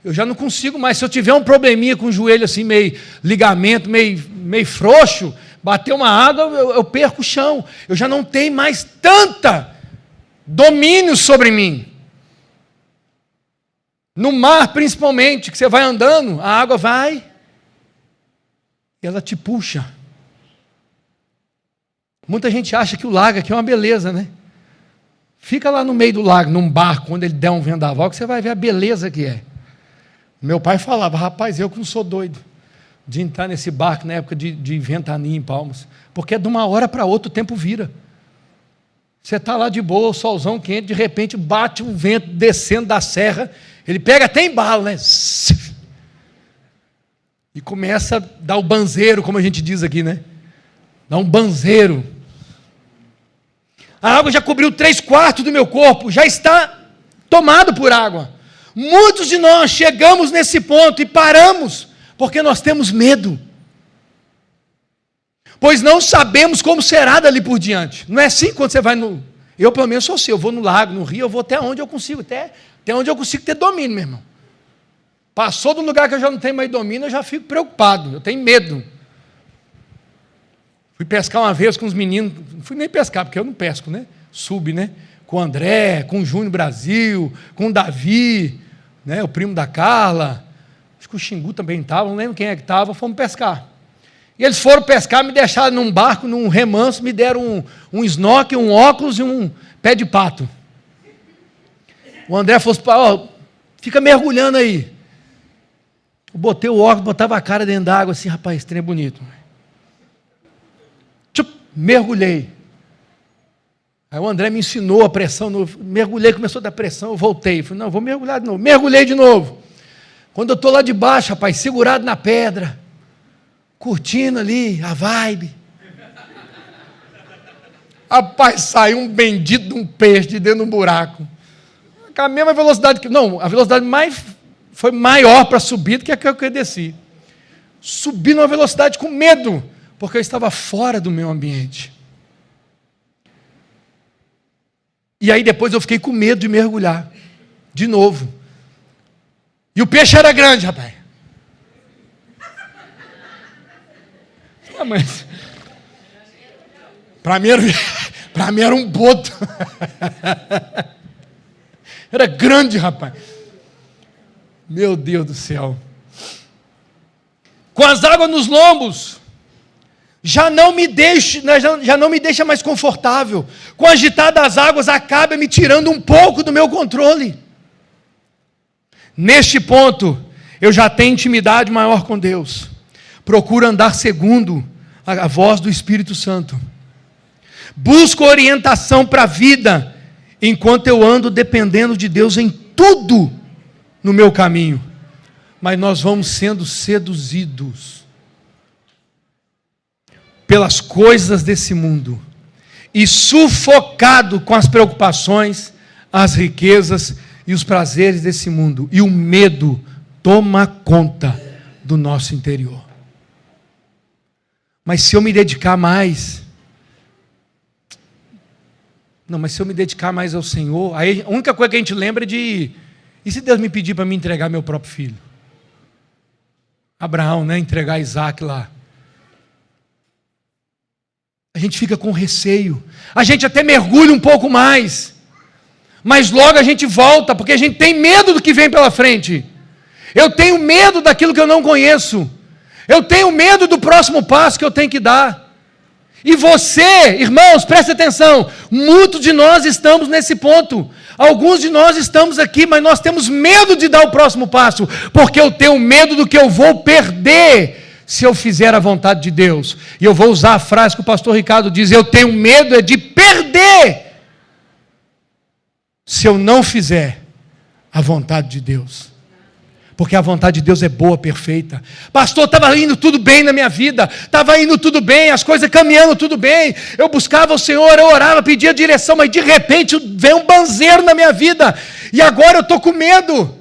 eu já não consigo mais. Se eu tiver um probleminha com o joelho assim, meio ligamento, meio frouxo, bater uma água, eu perco o chão. Eu já não tenho mais tanta domínio sobre mim. No mar, principalmente, que você vai andando, a água vai e ela te puxa. Muita gente acha que o lago aqui é uma beleza, né? Fica lá no meio do lago, num barco, quando ele der um vendaval, que você vai ver a beleza que é. Meu pai falava, rapaz, eu que não sou doido de entrar nesse barco na época de ventania em Palmas, porque de uma hora para outra o tempo vira. Você está lá de boa, o solzão quente, de repente bate um vento descendo da serra, ele pega até embalo, né? E começa a dar o banzeiro, como a gente diz aqui, né? Dá um banzeiro. A água já cobriu 3/4 do meu corpo, já está tomado por água. Muitos de nós chegamos nesse ponto e paramos, porque nós temos medo. Pois não sabemos como será dali por diante. Não é assim quando você vai no... Eu, pelo menos, sou assim, eu vou no lago, no rio, eu vou até onde eu consigo, até onde eu consigo ter domínio, meu irmão. Passou do lugar que eu já não tenho mais domínio, eu já fico preocupado, eu tenho medo. Fui pescar uma vez com os meninos, não fui nem pescar, porque eu não pesco, né? Sub, né? Com o André, com o Júnior Brasil, com o Davi, né? O primo da Carla, acho que o Xingu também estava, não lembro quem é que estava, fomos pescar. E eles foram pescar, me deixaram num barco, num remanso, me deram um snorkel, um óculos e um pé de pato. O André falou assim, ó, fica mergulhando aí. Eu botei o óculos, botava a cara dentro d'água, assim, rapaz, esse trem é bonito. Mergulhei. Aí o André me ensinou a pressão, mergulhei, começou a dar pressão, eu voltei. Falei, não, vou mergulhar de novo. Mergulhei de novo. Quando eu estou lá de baixo, rapaz, segurado na pedra, curtindo ali a vibe. Rapaz, saiu um bendito de um peixe de dentro de um buraco. Com a mesma velocidade que... Não, a velocidade foi maior para subir do que a que eu desci. Subi numa velocidade com medo, porque eu estava fora do meu ambiente. E aí depois eu fiquei com medo de mergulhar, de novo. E o peixe era grande, rapaz. Ah, mas... Para mim era um boto. Era grande, rapaz. Meu Deus do céu. Com as águas nos lombos, já não me deixa mais confortável. Com a agitada das águas, acaba me tirando um pouco do meu controle. Neste ponto, eu já tenho intimidade maior com Deus. Procuro andar segundo a voz do Espírito Santo. Busco orientação para a vida, enquanto eu ando dependendo de Deus em tudo no meu caminho. Mas nós vamos sendo seduzidos pelas coisas desse mundo e sufocado com as preocupações, as riquezas e os prazeres desse mundo. E o medo toma conta do nosso interior. Mas se eu me dedicar mais... Não, mas se eu me dedicar mais ao Senhor... Aí a única coisa que a gente lembra é de... E se Deus me pedir para me entregar meu próprio filho? Abraão, né? Entregar Isaac lá. A gente fica com receio. A gente até mergulha um pouco mais. Mas logo a gente volta, porque a gente tem medo do que vem pela frente. Eu tenho medo daquilo que eu não conheço. Eu tenho medo do próximo passo que eu tenho que dar. E você, irmãos, preste atenção. Muitos de nós estamos nesse ponto. Alguns de nós estamos aqui, mas nós temos medo de dar o próximo passo. Porque eu tenho medo do que eu vou perder se eu fizer a vontade de Deus. E eu vou usar a frase que o pastor Ricardo diz: eu tenho medo de perder se eu não fizer a vontade de Deus. Porque a vontade de Deus é boa, perfeita. Pastor, estava indo tudo bem na minha vida, estava indo tudo bem, as coisas caminhando tudo bem, eu buscava o Senhor, eu orava, pedia direção, mas de repente veio um banzeiro na minha vida, e agora eu estou com medo,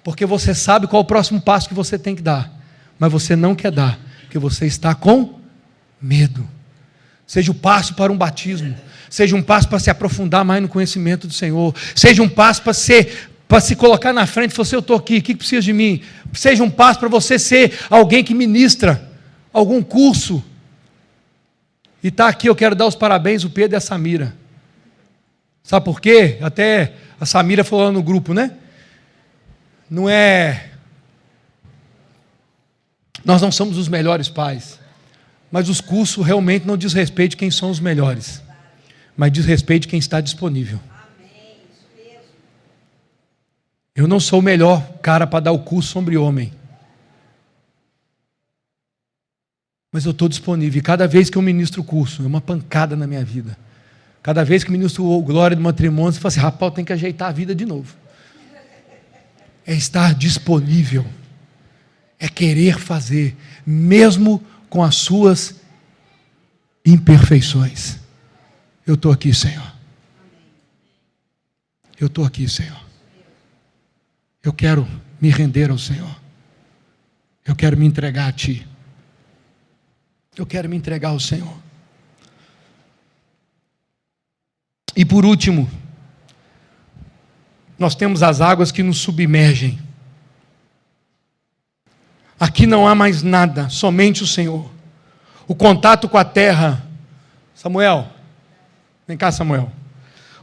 porque você sabe qual é o próximo passo que você tem que dar, mas você não quer dar, porque você está com medo. Seja o passo para um batismo, seja um passo para se aprofundar mais no conhecimento do Senhor, seja um passo para se colocar na frente e falar assim: eu estou aqui, o que precisa de mim? Seja um passo para você ser alguém que ministra algum curso. E está aqui, eu quero dar os parabéns, o Pedro e a Samira. Sabe por quê? Até a Samira falou lá no grupo, né? Nós não somos os melhores pais, mas os cursos realmente não diz respeito de quem são os melhores, mas diz respeito de quem está disponível. Eu não sou o melhor cara para dar o curso sobre homem, mas eu estou disponível. E cada vez que eu ministro o curso, é uma pancada na minha vida. Cada vez que eu ministro o Glória do Matrimônio, você fala assim: rapaz, eu tenho que ajeitar a vida de novo. É estar disponível, é querer fazer, mesmo com as suas imperfeições. Eu estou aqui, Senhor. Eu estou aqui, Senhor. Eu quero me render ao Senhor. Eu quero me entregar a Ti. Eu quero me entregar ao Senhor. E por último, nós temos as águas que nos submergem. Aqui não há mais nada, somente o Senhor. O contato com a terra. Samuel, vem cá, Samuel.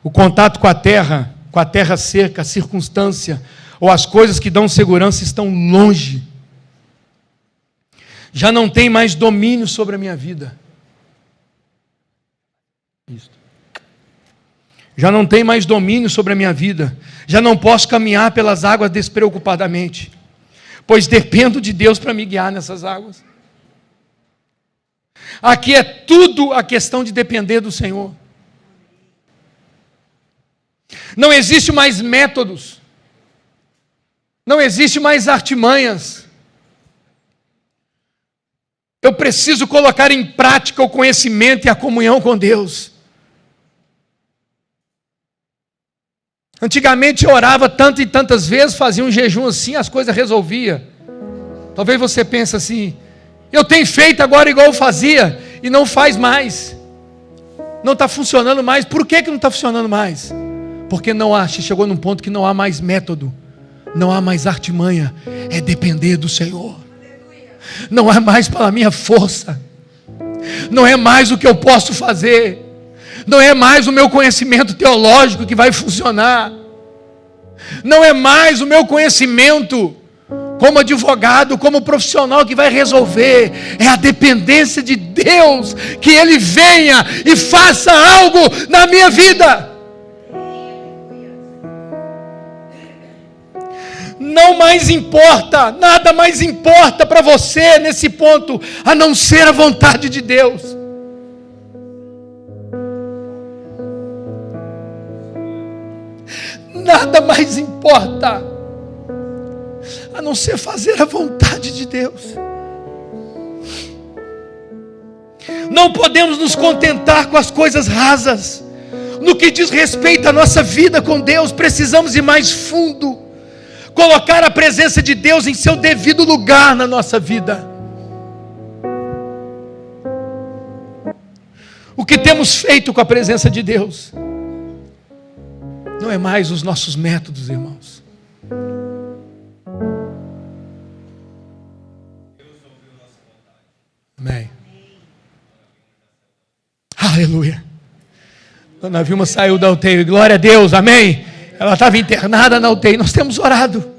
O contato com a terra seca, a circunstância, ou as coisas que dão segurança estão longe. Já não tem mais domínio sobre a minha vida. Isso. Já não tem mais domínio sobre a minha vida. Já não posso caminhar pelas águas despreocupadamente, pois dependo de Deus para me guiar nessas águas. Aqui é tudo a questão de depender do Senhor. Não existe mais métodos. Não existe mais artimanhas. Eu preciso colocar em prática o conhecimento e a comunhão com Deus. Antigamente eu orava tanto e tantas vezes, fazia um jejum assim, as coisas resolvia. Talvez você pense assim: eu tenho feito agora igual eu fazia, e não faz mais. Não está funcionando mais. Por que não está funcionando mais? Porque chegou num ponto que não há mais método. Não há mais artimanha, é depender do Senhor. Não é mais pela minha força, não é mais o que eu posso fazer, não é mais o meu conhecimento teológico que vai funcionar, não é mais o meu conhecimento como advogado, como profissional que vai resolver. É a dependência de Deus, que Ele venha e faça algo na minha vida. Não mais importa, nada mais importa para você nesse ponto, a não ser a vontade de Deus. Nada mais importa, a não ser fazer a vontade de Deus. Não podemos nos contentar com as coisas rasas. No que diz respeito à nossa vida com Deus, precisamos ir mais fundo. Colocar a presença de Deus em seu devido lugar na nossa vida. O que temos feito com a presença de Deus não é mais os nossos métodos, irmãos. Amém. Aleluia. Dona Vilma saiu da UTI, glória a Deus, amém. Ela estava internada na UTI, nós temos orado.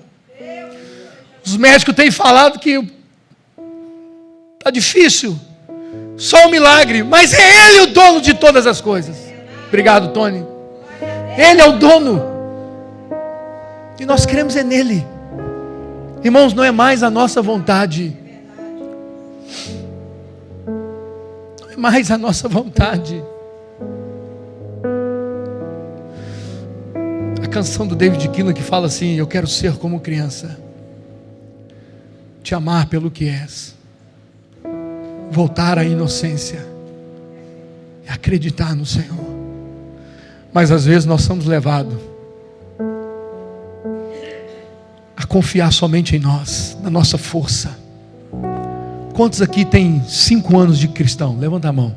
Os médicos têm falado que está difícil, só um milagre, mas é Ele o dono de todas as coisas. Obrigado, Tony. Ele é o dono, e nós cremos é nele. Irmãos, não é mais a nossa vontade, não é mais a nossa vontade. A canção do David Keelan que fala assim: eu quero ser como criança, te amar pelo que és, voltar à inocência e acreditar no Senhor. Mas às vezes nós somos levados a confiar somente em nós, na nossa força. Quantos aqui tem 5 anos de cristão? Levanta a mão.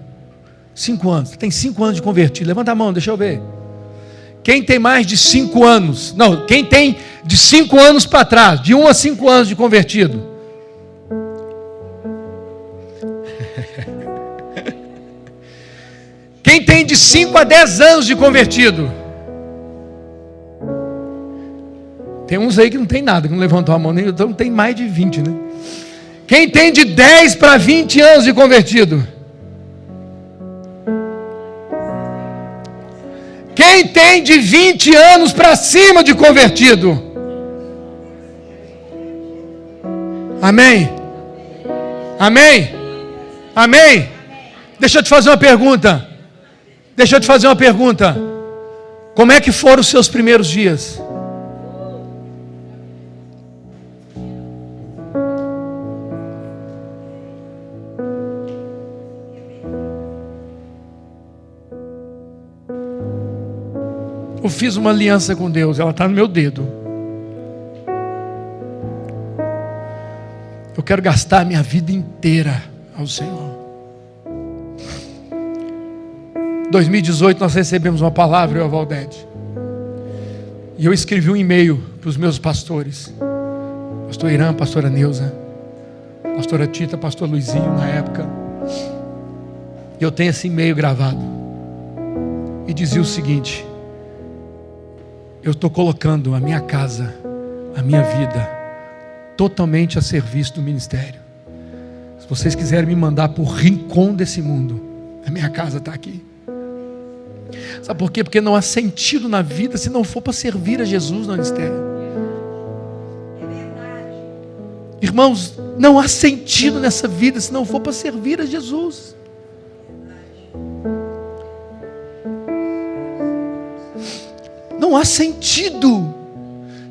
5 anos, tem 5 anos de convertido, levanta a mão, deixa eu ver. Quem tem mais de 5 anos? Não, quem tem de 5 anos para trás, de 1 a 5 anos de convertido? Quem tem de 5 a 10 anos de convertido? Tem uns aí que não tem nada, que não levantou a mão, nem então tem mais de 20, né? Quem tem de 10 para 20 anos de convertido? Quem tem de 20 anos para cima de convertido? Amém? Amém? Amém? Deixa eu te fazer uma pergunta. Como é que foram os seus primeiros dias? Eu fiz uma aliança com Deus, ela está no meu dedo. Eu quero gastar a minha vida inteira ao Senhor. 2018 nós recebemos uma palavra, eu e a Valdete. E eu escrevi um e-mail para os meus pastores. Pastor Irã, pastora Neuza, pastora Tita, pastor Luizinho na época. E eu tenho esse e-mail gravado. E dizia o seguinte: eu estou colocando a minha casa, a minha vida, totalmente a serviço do ministério. Se vocês quiserem me mandar para o rincão desse mundo, a minha casa está aqui. Sabe por quê? Porque não há sentido na vida se não for para servir a Jesus no ministério. Irmãos, não há sentido nessa vida se não for para servir a Jesus. Não há sentido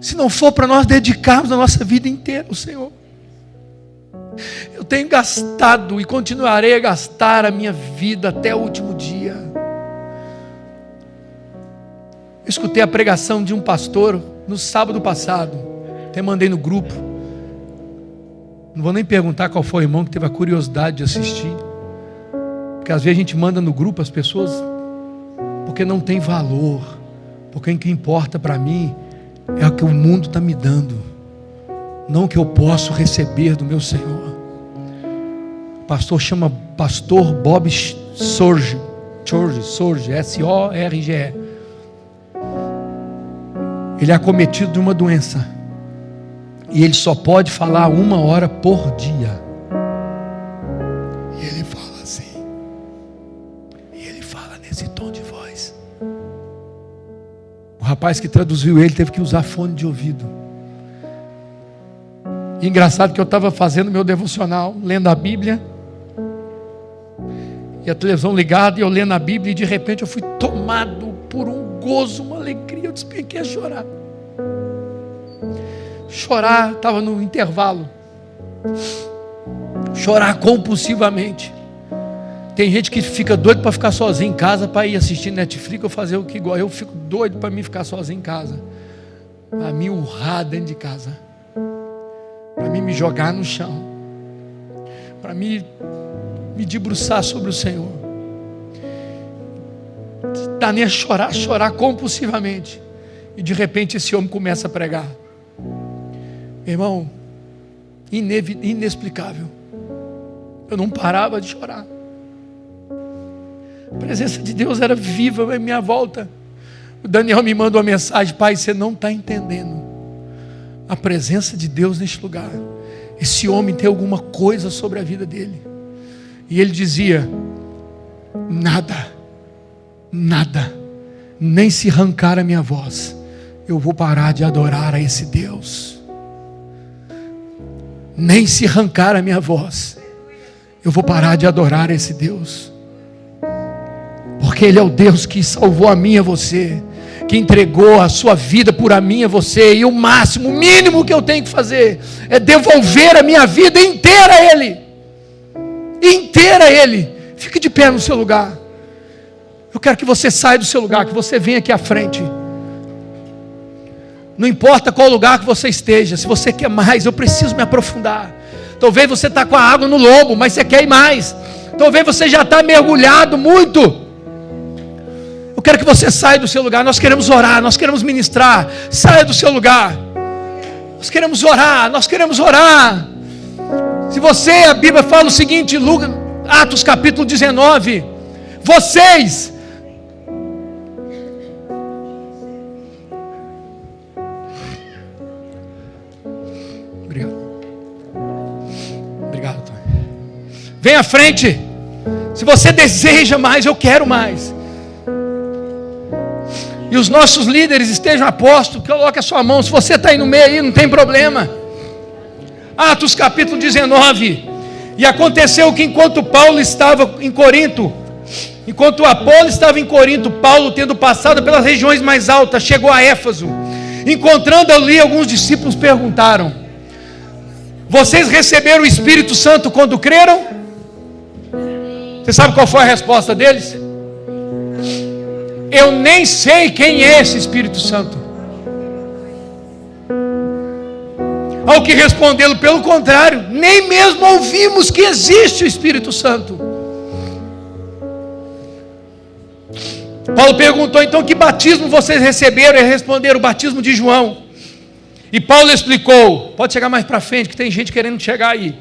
se não for para nós dedicarmos a nossa vida inteira ao Senhor. Eu tenho gastado e continuarei a gastar a minha vida até o último dia. Eu escutei a pregação de um pastor no sábado passado, até mandei no grupo. Não vou nem perguntar qual foi o irmão que teve a curiosidade de assistir, porque às vezes a gente manda no grupo as pessoas porque não tem valor, porque o que importa para mim é o que o mundo está me dando, não o que eu posso receber do meu Senhor. O pastor chama pastor Bob Sorge, S-O-R-G-E. Ele é acometido de uma doença e ele só pode falar 1 hora por dia. E ele fala assim, e ele fala nesse tom de voz. O rapaz que traduziu ele teve que usar fone de ouvido. E engraçado que eu estava fazendo meu devocional, lendo a Bíblia, e a televisão ligada, e eu lendo a Bíblia, e de repente eu fui tomado por um gozo, uma alegria, eu despenquei a chorar. Estava no intervalo. Chorar compulsivamente. Tem gente que fica doido para ficar sozinho em casa, para ir assistir Netflix ou fazer o que igual. Eu fico doido para mim ficar sozinho em casa, para me urrar dentro de casa, para mim me jogar no chão, para me debruçar sobre o Senhor. Daniel chorar compulsivamente. E de repente esse homem começa a pregar. Meu irmão, inexplicável. Eu não parava de chorar. A presença de Deus era viva em minha volta. O Daniel me manda uma mensagem: pai, você não está entendendo a presença de Deus neste lugar. Esse homem tem alguma coisa sobre a vida dele. E ele dizia: nada, nem se arrancar a minha voz, eu vou parar de adorar a esse Deus. Nem se arrancar a minha voz, eu vou parar de adorar a esse Deus. Porque Ele é o Deus que salvou a mim e a você, que entregou a sua vida por a mim e a você. E o máximo, o mínimo que eu tenho que fazer é devolver a minha vida inteira a Ele. Inteira a Ele. Fique de pé no seu lugar. Eu quero que você saia do seu lugar, que você venha aqui à frente. Não importa qual lugar que você esteja, se você quer mais, eu preciso me aprofundar. Talvez você está com a água no lombo, mas você quer ir mais. Talvez você já está mergulhado muito. Eu quero que você saia do seu lugar. Nós queremos orar, nós queremos ministrar. Saia do seu lugar. Nós queremos orar, nós queremos orar. Se você, a Bíblia fala o seguinte, Atos capítulo 19, vocês... Obrigado, Tony. Vem à frente. Se você deseja mais, eu quero mais. E os nossos líderes estejam a posto. Coloque a sua mão. Se você está aí no meio, aí, não tem problema. Atos capítulo 19. E aconteceu que enquanto Paulo estava em Corinto, enquanto Apolo estava em Corinto, Paulo, tendo passado pelas regiões mais altas, chegou a Éfeso. Encontrando ali, alguns discípulos perguntaram: vocês receberam o Espírito Santo quando creram? Você sabe qual foi a resposta deles? Eu nem sei quem é esse Espírito Santo. Ao que responderam, pelo contrário, nem mesmo ouvimos que existe o Espírito Santo. Paulo perguntou: então que batismo vocês receberam? E responderam: o batismo de João. E Paulo explicou, pode chegar mais para frente, que tem gente querendo chegar aí.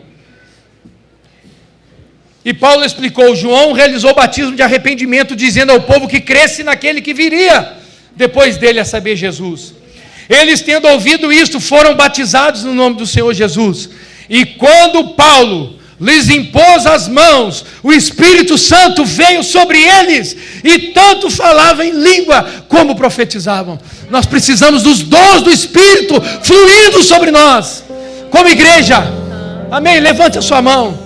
E Paulo explicou: João realizou o batismo de arrependimento, dizendo ao povo que cresce naquele que viria depois dele, a saber, Jesus. Eles, tendo ouvido isto, foram batizados no nome do Senhor Jesus. E quando Paulo lhes impôs as mãos, o Espírito Santo veio sobre eles, e tanto falavam em língua como profetizavam. Nós precisamos dos dons do Espírito fluindo sobre nós, como igreja. Amém? Levante a sua mão.